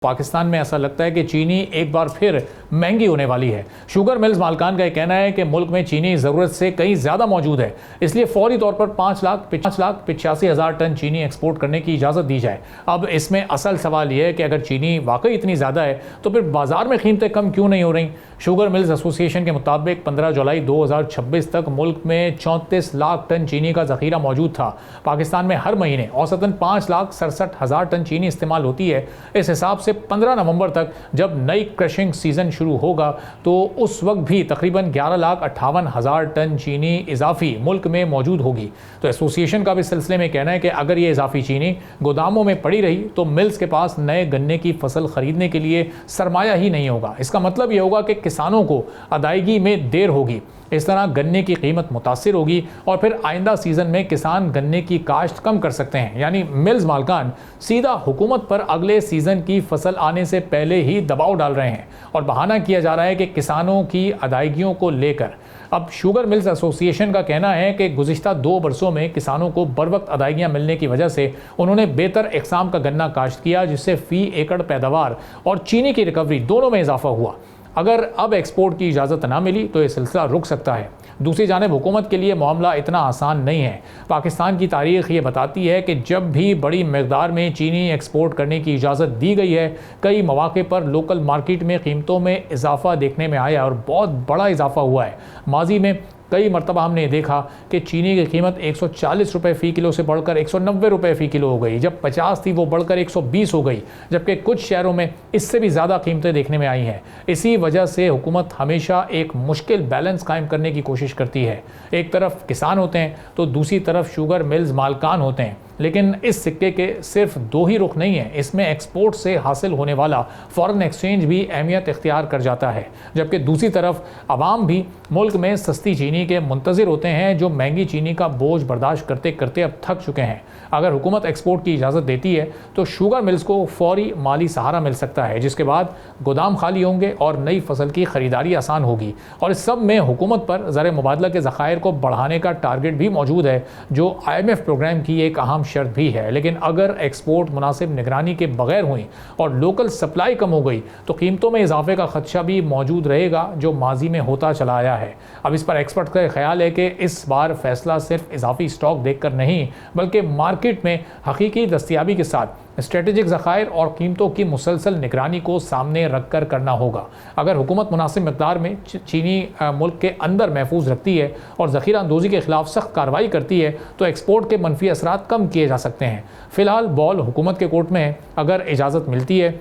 पाकिस्तान में ऐसा लगता है कि चीनी एक बार फिर महंगी होने वाली है। शुगर मिल्स मालकान का कहना है कि मुल्क में चीनी ज़रूरत से कहीं ज़्यादा मौजूद है, इसलिए फौरी तौर पर 5,85,000 टन चीनी एक्सपोर्ट करने की इजाज़त दी जाए। अब इसमें असल सवाल यह है कि अगर चीनी वाकई इतनी ज़्यादा है तो फिर बाज़ार में कीमतें कम क्यों नहीं हो रही। शुगर मिल्स एसोसिएशन के मुताबिक 15 जुलाई 2026 तक मुल्क में 34 लाख टन चीनी का ज़ख़ीरा मौजूद था। पाकिस्तान में हर महीने औसतन 5,67,000 टन चीनी इस्तेमाल होती है। इस हिसाब से 15 नवंबर तक जब नई क्रशिंग सीजन शुरू होगा तो उस वक्त भी तकरीबन 11,58,000 टन चीनी इजाफी मुल्क में मौजूद होगी। तो एसोसिएशन का भी सिलसिले में कहना है कि अगर ये इजाफी चीनी गोदामों में पड़ी रही तो मिल्स के पास नए गन्ने की फसल खरीदने के लिए सरमाया ही नहीं होगा। इसका मतलब ये होगा कि किसानों को अदायगी में देर होगी। इस तरह गन्ने की कीमत मुतासिर होगी और फिर आइंदा सीज़न में किसान गन्ने की काश्त कम कर सकते हैं। यानी मिल्स मालकान सीधा हुकूमत पर अगले सीज़न की फसल आने से पहले ही दबाव डाल रहे हैं और बहाना किया जा रहा है कि किसानों की अदायगियों को लेकर। अब शुगर मिल्स एसोसिएशन का कहना है कि गुज़िश्ता 2 बरसों में किसानों को बर वक्त अदायगियाँ मिलने की वजह से उन्होंने बेहतर इक़साम का गन्ना काश्त किया, जिससे फ़ी एकड़ पैदावार और चीनी की रिकवरी दोनों में इजाफा हुआ। अगर अब एक्सपोर्ट की इजाज़त ना मिली तो ये सिलसिला रुक सकता है। दूसरी जानिब हुकूमत के लिए मामला इतना आसान नहीं है। पाकिस्तान की तारीख़ ये बताती है कि जब भी बड़ी मकदार में चीनी एक्सपोर्ट करने की इजाज़त दी गई है, कई मौक़े पर लोकल मार्केट में कीमतों में इजाफ़ा देखने में आया और बहुत बड़ा इजाफ़ा हुआ है। माजी में कई मरतबा हमने देखा कि चीनी की कीमत 140 रुपये फ़ी किलो से बढ़कर 190 रुपये फ़ी किलो हो गई। जब 50 थी वो बढ़कर 120 हो गई, जबकि कुछ शहरों में इससे भी ज़्यादा कीमतें देखने में आई हैं। इसी वजह से हुकूमत हमेशा एक मुश्किल बैलेंस कायम करने की कोशिश करती है। एक तरफ किसान होते हैं तो दूसरी तरफ शुगर मिल्स मालकान होते हैं, लेकिन इस सिक्के के सिर्फ 2 ही रुख नहीं है। इसमें एक्सपोर्ट से हासिल होने वाला फ़ॉरेन एक्सचेंज भी अहमियत इख्तियार कर जाता है, जबकि दूसरी तरफ आवाम भी मुल्क में सस्ती चीनी के मुंतज़िर होते हैं, जो महंगी चीनी का बोझ बर्दाश्त करते करते अब थक चुके हैं। अगर हुकूमत एक्सपोर्ट की इजाज़त देती है तो शुगर मिल्स को फौरी माली सहारा मिल सकता है, जिसके बाद गोदाम खाली होंगे और नई फसल की ख़रीदारी आसान होगी। और इस सब में हुकूमत पर ज़र मुबादला के ज़खायर को बढ़ाने का टारगेट भी मौजूद है, जो IMF प्रोग्राम की एक अहम शर्त भी है। लेकिन अगर एक्सपोर्ट मुनासिब निगरानी के बगैर हुई और लोकल सप्लाई कम हो गई तो कीमतों में इजाफे का खदशा भी मौजूद रहेगा, जो माजी में होता चला आया है। अब इस पर एक्सपर्ट का ख्याल है कि इस बार फैसला सिर्फ इजाफी स्टॉक देखकर नहीं, बल्कि मार्केट में हकीकी दस्तयाबी के साथ स्ट्रेटेजिक ज़खायर और कीमतों की मुसलसल निगरानी को सामने रख कर करना होगा। अगर हुकूमत मुनासिब मकदार में चीनी मुल्क के अंदर महफूज रखती है और ज़ख़ीरा अंदोज़ी के ख़िलाफ़ सख्त कार्रवाई करती है तो एक्सपोर्ट के मनफी असरात कम किए जा सकते हैं। फ़िलहाल बॉल हुकूमत के कोर्ट में है। अगर इजाज़त मिलती है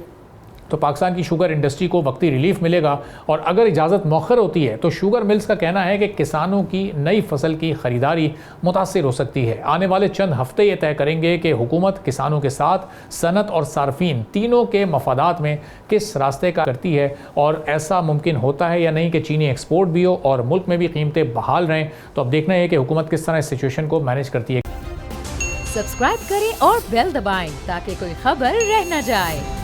तो पाकिस्तान की शुगर इंडस्ट्री को वक्ती रिलीफ मिलेगा, और अगर इजाज़त मौखर होती है तो शुगर मिल्स का कहना है कि किसानों की नई फसल की ख़रीदारी मुतासिर हो सकती है। आने वाले चंद हफ्ते ये तय करेंगे कि हुकूमत किसानों के साथ सनत और सार्फिन तीनों के मफादात में किस रास्ते का करती है, और ऐसा मुमकिन होता है या नहीं कि चीनी एक्सपोर्ट भी हो और मुल्क में भी कीमतें बहाल रहें। तो अब देखना है कि हुकूमत किस तरह इस सिचुएशन को मैनेज करती है। सब्सक्राइब करें और बेल दबाएं ताकि कोई खबर रह न जाए।